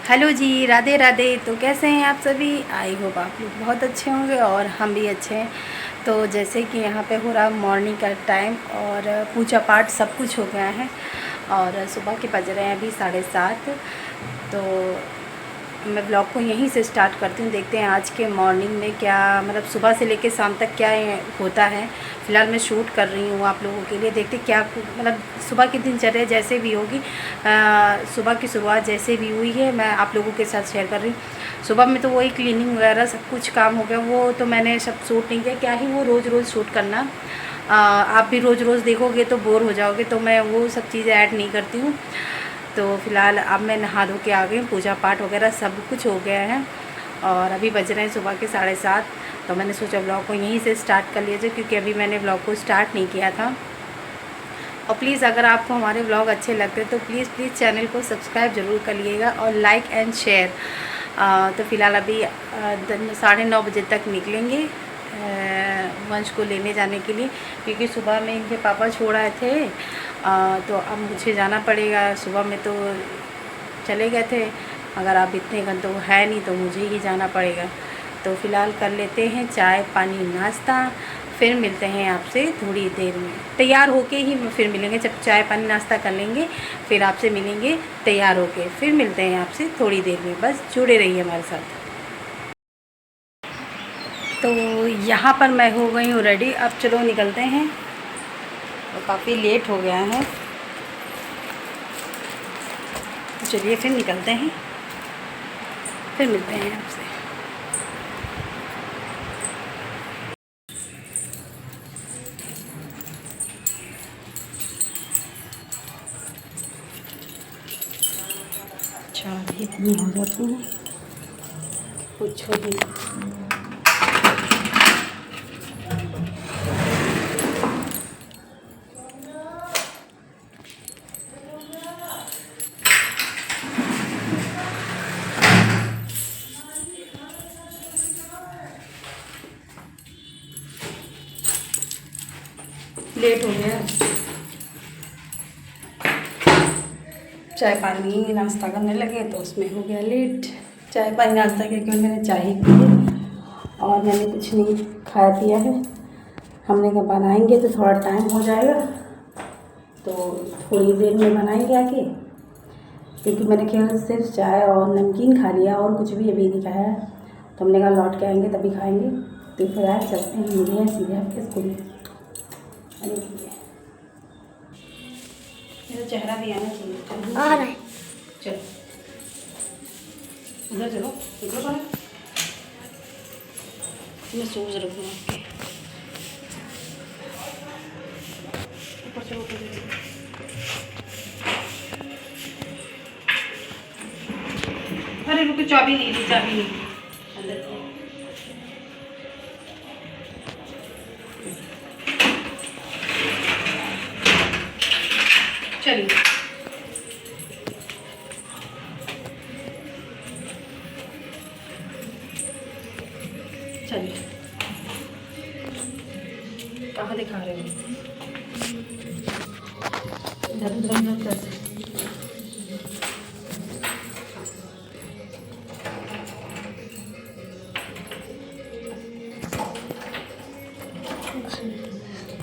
Hello जी, राधे राधे। तो कैसे हैं आप सभी? आई होप आप लोग बहुत अच्छे होंगे और हम भी अच्छे हैं। तो जैसे कि यहाँ पे हो रहा मॉर्निंग का टाइम और पूजा पाठ सब कुछ हो गया है और सुबह के बज रहे हैं अभी 7:30। तो मैं ब्लॉग को यहीं से स्टार्ट करती हूँ। देखते हैं आज के मॉर्निंग में क्या, मतलब सुबह से लेकर शाम तक क्या होता है। फ़िलहाल मैं शूट कर रही हूँ आप लोगों के लिए। देखते क्या, मतलब सुबह की दिनचर्या जैसे भी होगी, सुबह की शुरुआत जैसे भी हुई है मैं आप लोगों के साथ शेयर कर रही हूँ। सुबह में तो वही क्लीनिंग वगैरह सब कुछ काम हो गया, वो तो मैंने सब शूट नहीं किया। क्या ही वो रोज़ रोज़ शूट करना, आप भी रोज़ रोज़ देखोगे तो बोर हो जाओगे, तो मैं वो सब चीज़ें ऐड नहीं करती हूँ। तो फ़िलहाल अब मैं नहा धो के आ गई हूँ, पूजा पाठ वगैरह सब कुछ हो गया है और अभी बज रहे हैं सुबह के 7:30। तो मैंने सोचा ब्लॉग को यहीं से स्टार्ट कर लिया जाए, क्योंकि अभी मैंने ब्लॉग को स्टार्ट नहीं किया था। और प्लीज़ अगर आपको हमारे ब्लॉग अच्छे लगते हैं तो प्लीज़ चैनल को सब्सक्राइब ज़रूर करिएगा और लाइक एंड शेयर। तो फ़िलहाल अभी 9:30 बजे तक निकलेंगे वंश को लेने जाने के लिए, क्योंकि सुबह में इनके पापा छोड़ आए थे। तो अब मुझे जाना पड़ेगा। सुबह में तो चले गए थे, अगर आप इतने घंटे तो है नहीं तो मुझे ही जाना पड़ेगा। तो फ़िलहाल कर लेते हैं चाय पानी नाश्ता, फिर मिलते हैं आपसे थोड़ी देर में। तैयार होके ही फिर मिलेंगे, जब चाय पानी नाश्ता कर लेंगे फिर आपसे मिलेंगे तैयार होके, फिर मिलते हैं आपसे थोड़ी देर में। बस जुड़े रहिए हमारे साथ। तो यहाँ पर मैं हो गई हूँ रेडी, अब चलो निकलते हैं। तो काफ़ी लेट हो गया है, चलिए फिर निकलते हैं, फिर मिलते हैं आपसे। अच्छा इतनी हो जाती है, कुछ हो भी। लेट हो गया, चाय पानी नाश्ता करने लगे तो उसमें हो गया लेट। चाय पानी नाश्ता करके मैंने चाय ही पी और मैंने कुछ नहीं खाया पिया है। हमने कहा बनाएंगे तो थोड़ा टाइम हो जाएगा, तो थोड़ी देर में बनाएंगे आके, क्योंकि मैंने केवल सिर्फ चाय और नमकीन खा लिया और कुछ भी अभी नहीं खाया है। तो हमने कहा लौट के आएंगे तभी खाएंगे। तो फिर आए चलते हैं, मिले हैं सीधे आपके स्कूल में। अरे मेरा चेहरा भी आना चाहिए। आ रहा है, चलो उधर चलो, निकलो बाहर। मैं शूज़ रख दूँ आपके ऊपर, चलो ऊपर चलो। अरे रुको, चाबी नहीं दी, चाबी नहीं अंदर। चलिए चलिए, कहाँ दिखा रहे हो? इधर उधर उधर।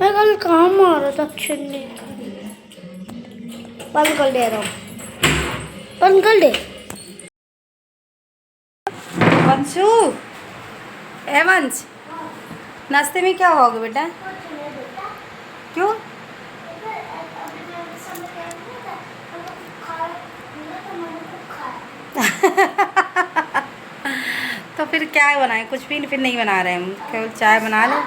मैं कल काम आ रहा था, अच्छे नहीं बंद कर दे रहा हूँ, बंद कर दे। वंशु, ए वंश, नाश्ते में क्या होगा बेटा? क्यों? तो फिर क्या बनाए? कुछ भी फिर नहीं बना रहे हम, केवल चाय बना लो।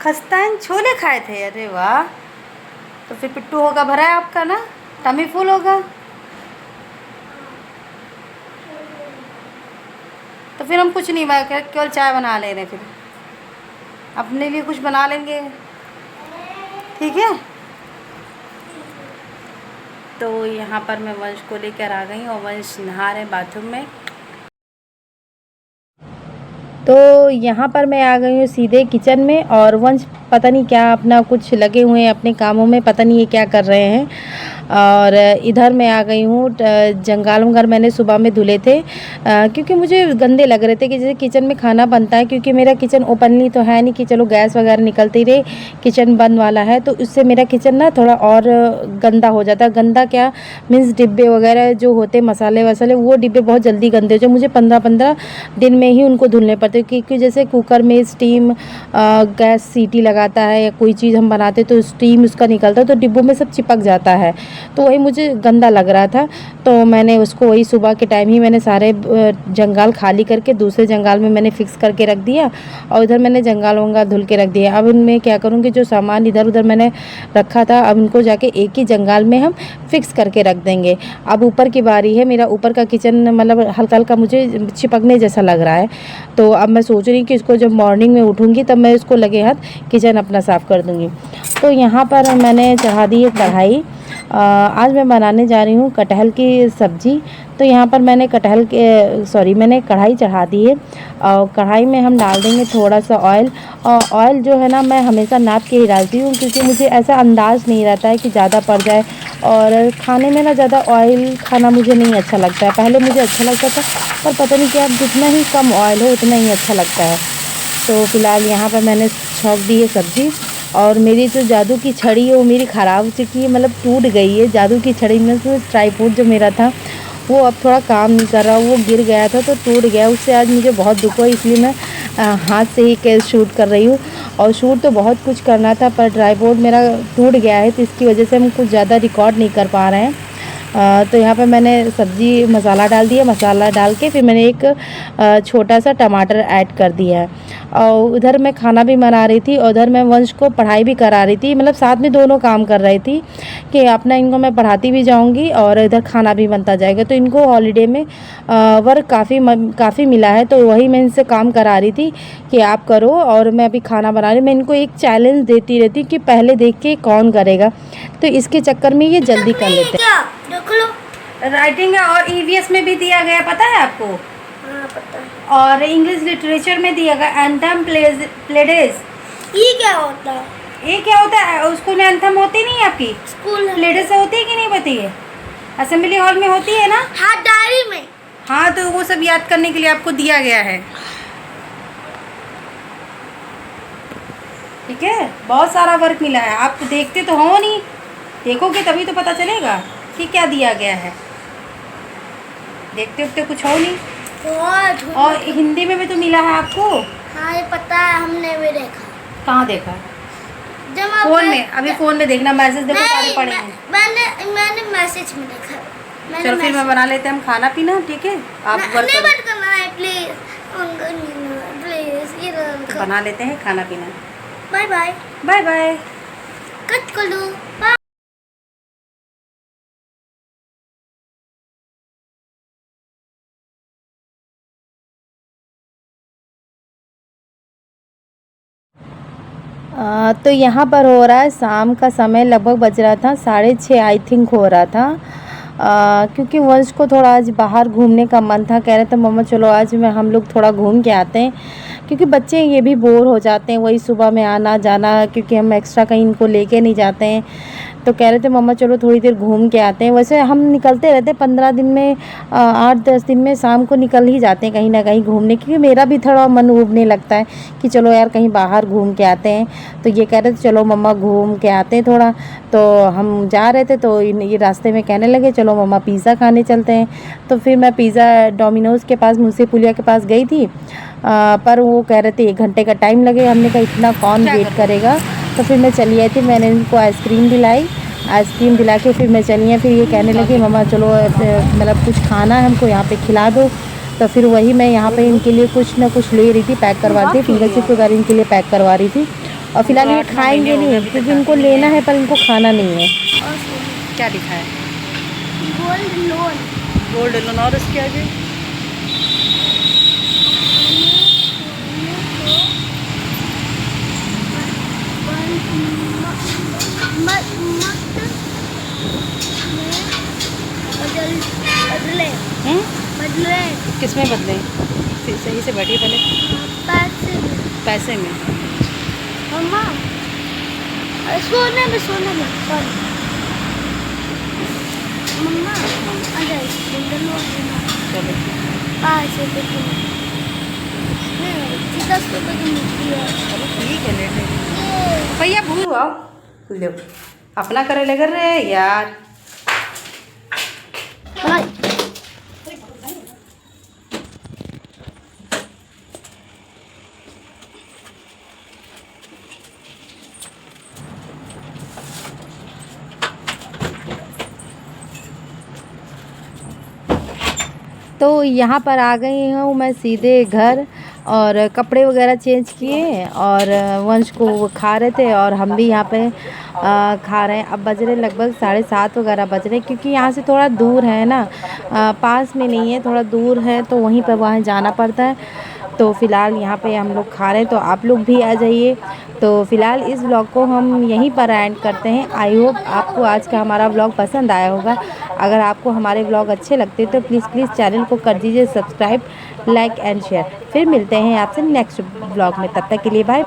खस्तान छोले खाए थे, अरे वाह। तो फिर पिट्टू होगा भरा है आपका ना, टमी फुल होगा। तो फिर हम कुछ नहीं बना, केवल चाय बना ले रहे, फिर अपने लिए कुछ बना लेंगे, ठीक है। तो यहाँ पर मैं वंश को लेकर आ गई और वंश नहा रहे बाथरूम में। तो यहाँ पर मैं आ गई हूँ सीधे किचन में और वंश पता नहीं क्या अपना कुछ लगे हुए हैं अपने कामों में, पता नहीं ये क्या कर रहे हैं। और इधर मैं आ गई हूँ। जंगाल वंगाल मैंने सुबह में धुले थे क्योंकि मुझे गंदे लग रहे थे कि जैसे किचन में खाना बनता है, क्योंकि मेरा किचन ओपनली तो है नहीं कि चलो गैस वगैरह निकलती रहे, किचन बंद वाला है, तो उससे मेरा किचन ना थोड़ा और गंदा हो जाता है। गंदा क्या मीन्स डिब्बे वगैरह जो होते मसाले वसाले, वो डिब्बे बहुत जल्दी गंदे हो जाए। मुझे 15-15 दिन में ही उनको धुलने पड़ते, क्योंकि जैसे कुकर में स्टीम गैस सीटी लगाता है या कोई चीज़ हम बनाते तो स्टीम उसका निकलता है, तो डिब्बों में सब चिपक जाता है, तो वही मुझे गंदा लग रहा था। तो मैंने उसको वही सुबह के टाइम ही मैंने सारे जंगाल खाली करके दूसरे जंगाल में मैंने फ़िक्स करके रख दिया, और इधर मैंने जंगाल वंगाल धुल के रख दिया। अब इनमें क्या करूँगी, जो सामान इधर उधर मैंने रखा था अब इनको जाके एक ही जंगाल में हम फिक्स करके रख देंगे। अब ऊपर की बारी है, मेरा ऊपर का किचन मतलब हल्का हल्का मुझे चिपकने जैसा लग रहा है, तो अब मैं सोच रही हूँ कि इसको जब मॉर्निंग में उठूँगी तब मैं इसको लगे हाथ किचन अपना साफ़ कर दूँगी। तो यहाँ पर मैंने चढ़ा दी है कढ़ाई। आज मैं बनाने जा रही हूँ कटहल की सब्ज़ी। तो यहाँ पर मैंने मैंने कढ़ाई चढ़ा दी है, और कढ़ाई में हम डाल देंगे थोड़ा सा ऑयल। और ऑयल जो है ना मैं हमेशा नाप के ही डालती हूँ, क्योंकि मुझे ऐसा अंदाज़ नहीं रहता है कि ज़्यादा पड़ जाए, और खाने में ना ज़्यादा ऑयल खाना मुझे नहीं अच्छा लगता है। पहले मुझे अच्छा लगता था, पर पता नहीं क्या जितना ही कम ऑयल हो उतना ही अच्छा लगता है। तो फिलहाल यहाँ पर मैंने छौंक दी है सब्ज़ी, और मेरी जो जादू की छड़ी है वो मेरी ख़राब हो चुकी है, मतलब टूट गई है। जादू की छड़ी में से ट्राईपोड जो मेरा था वो अब थोड़ा काम नहीं कर रहा, वो गिर गया था तो टूट गया। उससे आज मुझे बहुत दुख हुआ, इसलिए मैं हाथ से ही शूट कर रही हूँ। और शूट तो बहुत कुछ करना था, पर ट्राईपोड मेरा टूट गया है, तो इसकी वजह से हम कुछ ज़्यादा रिकॉर्ड नहीं कर पा रहे हैं। तो यहाँ पे मैंने सब्ज़ी मसाला डाल दिया, मसाला डाल के फिर मैंने एक छोटा सा टमाटर ऐड कर दिया है। और उधर मैं खाना भी बना रही थी, और उधर मैं वंश को पढ़ाई भी करा रही थी, मतलब साथ में दोनों काम कर रही थी कि अपना इनको मैं पढ़ाती भी जाऊंगी और इधर खाना भी बनता जाएगा। तो इनको हॉलीडे में वर्क काफ़ी मिला है, तो वही मैं इनसे काम करा रही थी कि आप करो, और मैं अभी खाना बना रही। मैं इनको एक चैलेंज देती रहती हूँ कि पहले देख के कौन करेगा, तो इसके चक्कर में ये जल्दी कर लेते हैं। देख लो, राइटिंग है, और ईवीएस में भी दिया गया, पता है आपको? हाँ पता है। और इंग्लिश लिटरेचर में दिया गया एंथम प्लेडेस। ये क्या होता है? ये क्या होता है? स्कूल में एंथम होती नहीं है आपकी? स्कूल में प्लेडेस होती है कि नहीं पता है? असेंबली हॉल में होती है ना? हाँ, डायरी में। हाँ, तो वो सब याद करने के लिए आपको दिया गया है, ठीक है? बहुत सारा वर्क मिला है, आप देखते तो हो नहीं, देखोगे तभी तो पता चलेगा कि क्या दिया गया है। देखते वक्ते कुछ हो नहीं। और हिंदी में भी तो मिला है आपको। हाँ, ये पता है, हमने भी देखा। कहाँ देखा? जब फोन में। अभी फोन में देखना, मैसेज देखो सारे पड़े हैं। मैंने मैसेज में देखा। चलो फिर मैं बना लेते हैं हम खाना पीना, ठीक है? आप वर्क नहीं करो। बंद करना है प्लीज, प्लीज। ये बना लेते हैं खाना पीना। Bye bye. Bye bye. Cut कर दो। बाय। तो यहाँ पर हो रहा है, शाम का समय लगभग बज रहा था 6:30 आई थिंक हो रहा था। क्योंकि वंश को थोड़ा आज बाहर घूमने का मन था, कह रहे थे मम्मा चलो आज हम लोग थोड़ा घूम के आते हैं, क्योंकि बच्चे ये भी बोर हो जाते हैं वही सुबह में आना जाना, क्योंकि हम एक्स्ट्रा कहीं इनको लेके नहीं जाते हैं। तो कह रहे थे मम्मा चलो थोड़ी देर घूम के आते हैं। वैसे हम निकलते रहते 15 दिन में 8-10 दिन में शाम को निकल ही जाते हैं कहीं ना कहीं घूमने, क्योंकि मेरा भी थोड़ा मन उबने लगता है कि चलो यार कहीं बाहर घूम के आते हैं। तो ये कह रहे थे चलो मम्मा घूम के आते हैं थोड़ा। तो हम जा रहे थे तो ये रास्ते में कहने लगे चलो मम्मा पिज़्ज़ा खाने चलते हैं। तो फिर मैं पिज़्ज़ा डोमिनोज़ के पास मुंशी पुलिया के पास गई थी, पर वो कह रहे थे 1 घंटे का टाइम लगेगा। हमने कहा इतना कौन वेट करेगा, तो फिर मैं चली आई थी। मैंने इनको आइसक्रीम दिलाई, आइसक्रीम दिला के फिर मैं चली आई। फिर ये कहने लगी मम्मा चलो मतलब कुछ खाना है हमको यहाँ पे खिला दो। तो फिर वही मैं यहाँ पे इनके लिए कुछ ना कुछ ले रही थी, पैक करवा रही थी, फिंगर चिप्स वगैरह इनके लिए पैक करवा रही थी। और फिलहाल ये खाएंगे नहीं क्योंकि इनको लेना है पर इनको खाना नहीं है। क्या लिखा है? Gold loan. Gold loan. और उसके आगे बदले। किसमें बदले? सही से बैठिए पहले। पैसे में। मम्मा सोने में मम्मा अरे बंडल लोन चलो 5 रुपए की नहीं 10 रुपए की मिलती है चलो ठीक है, ले ले ये भैया भू आओ लो, अपना करे ले कर रहे यार। भाई तो यहाँ पर आ गई हूँ मैं सीधे घर, और कपड़े वगैरह चेंज किए और वंश को वो खा रहे थे और हम भी यहाँ पे खा रहे हैं। अब बज रहे लगभग 7:30 वगैरह बज रहे, क्योंकि यहाँ से थोड़ा दूर है ना, पास में नहीं है, थोड़ा दूर है, तो वहीं पर वहाँ जाना पड़ता है। तो फ़िलहाल यहाँ पे हम लोग खा रहे हैं, तो आप लोग भी आ जाइए। तो फ़िलहाल इस व्लॉग को हम यहीं पर एंड करते हैं। आई होप आपको आज का हमारा व्लॉग पसंद आया होगा। अगर आपको हमारे व्लॉग अच्छे लगते तो प्लीज़ चैनल को कर दीजिए सब्सक्राइब, लाइक एंड शेयर। फिर मिलते हैं आपसे नेक्स्ट व्लॉग में, तब तक के लिए बाय।